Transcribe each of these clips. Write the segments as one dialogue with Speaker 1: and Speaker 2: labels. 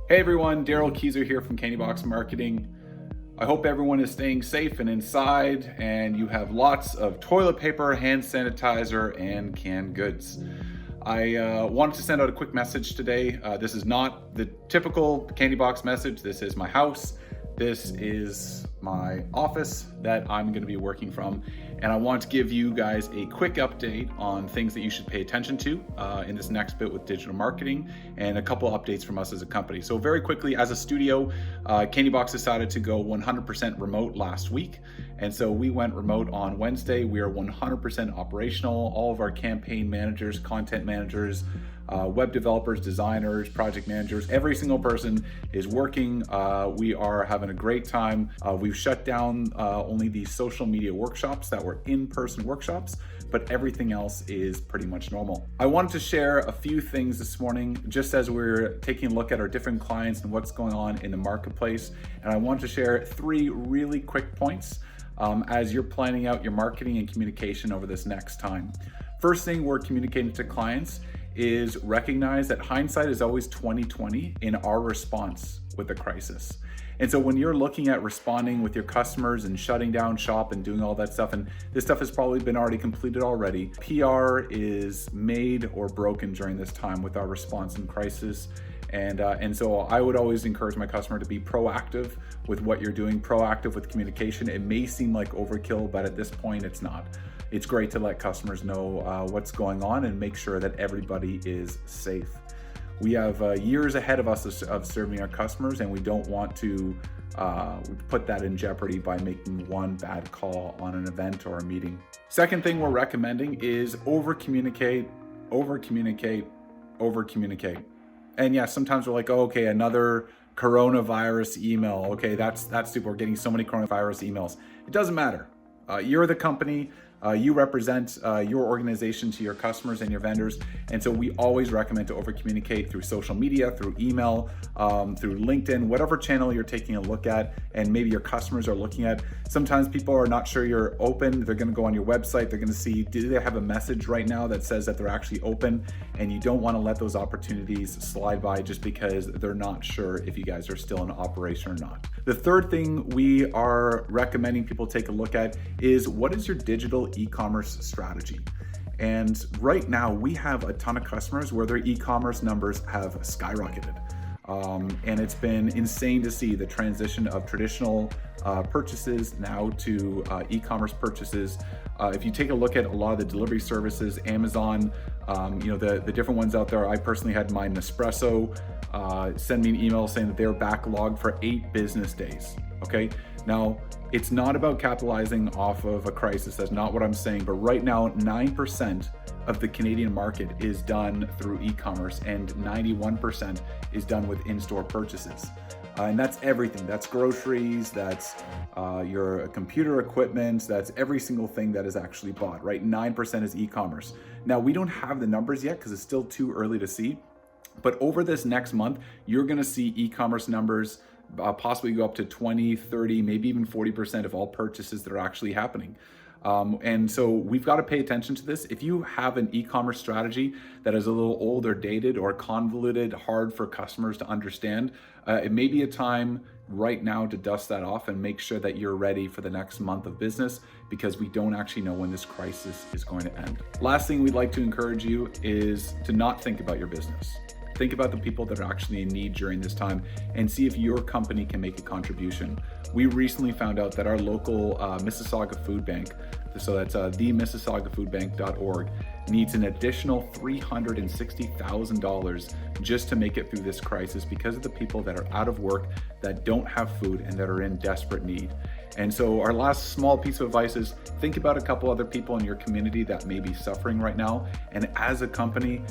Speaker 1: Hey everyone, Darrell here from Candybox Marketing. I hope everyone is staying safe and inside, and you have lots of toilet paper, hand sanitizer, and canned goods. I wanted to send out a quick message today. This is not the typical Candybox message. This is my house. This is my office that I'm going to be working from, and I want to give you guys a quick update on things that you should pay attention to in this next bit with digital marketing, and a couple updates from us as a company. So very quickly, as a studio, Candybox decided to go 100% remote last week, and so we went remote on Wednesday. We are 100% operational. All of our campaign managers, content managers, web developers, designers, project managers, every single person is working. We are having a great time. We've shut down only these social media workshops that were in-person workshops, but everything else is pretty much normal. I wanted to share a few things this morning, just as we're taking a look at our different clients and what's going on in the marketplace. And I want to share 3 really quick points as you're planning out your marketing and communication over this next time. First thing we're communicating to clients is recognize that hindsight is always 20/20 in our response with the crisis. And so when you're looking at responding with your customers and shutting down shop and doing all that stuff, and this stuff has probably been already completed already, PR is made or broken during this time with our response in crisis. And so I would always encourage my customer to be proactive with what you're doing, proactive with communication. It may seem like overkill, but at this point it's not. It's great to let customers know what's going on and make sure that everybody is safe. We have years ahead of us of serving our customers, and we don't want to put that in jeopardy by making one bad call on an event or a meeting. Second thing we're recommending is over-communicate, over-communicate, over-communicate. And yeah, sometimes we're like, oh, okay, another coronavirus email. Okay, that's stupid. We're getting so many coronavirus emails. It doesn't matter. You're the company. You represent your organization to your customers and your vendors. And so we always recommend to over-communicate through social media, through email, through LinkedIn, whatever channel you're taking a look at and maybe your customers are looking at. Sometimes people are not sure you're open. They're gonna go on your website. They're gonna see, do they have a message right now that says that they're actually open? And you don't wanna let those opportunities slide by just because they're not sure if you guys are still in operation or not. The third thing we are recommending people take a look at is, what is your digital e-commerce strategy? And right now we have a ton of customers where their e-commerce numbers have skyrocketed. And it's been insane to see the transition of traditional purchases now to e-commerce purchases. If you take a look at a lot of the delivery services, Amazon, the different ones out there, I personally had my Nespresso send me an email saying that they're backlogged for 8 business days. Okay, now it's not about capitalizing off of a crisis. That's not what I'm saying. But right now, 9% of the Canadian market is done through e-commerce, and 91% is done with in-store purchases. And that's everything. That's groceries, that's your computer equipment, that's every single thing that is actually bought, right? 9% is e-commerce. Now, we don't have the numbers yet because it's still too early to see. But over this next month, you're gonna see e-commerce numbers possibly go up to 20, 30, maybe even 40% of all purchases that are actually happening. And so we've got to pay attention to this. If you have an e-commerce strategy that is a little old or dated or convoluted, hard for customers to understand, it may be a time right now to dust that off and make sure that you're ready for the next month of business, because we don't actually know when this crisis is going to end. Last thing we'd like to encourage you is to not think about your business. Think about the people that are actually in need during this time and see if your company can make a contribution. We recently found out that our local Mississauga Food Bank, so that's themississaugafoodbank.org, needs an additional $360,000 just to make it through this crisis because of the people that are out of work, that don't have food, and that are in desperate need. And so our last small piece of advice is think about a couple other people in your community that may be suffering right now. And as a company,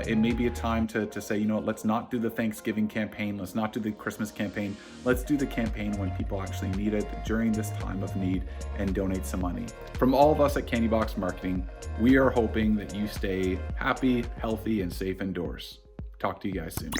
Speaker 1: it may be a time to say, you know what, let's not do the Thanksgiving campaign. Let's not do the Christmas campaign. Let's do the campaign when people actually need it during this time of need and donate some money. From all of us at Candybox Marketing, we are hoping that you stay happy, healthy, and safe indoors. Talk to you guys soon.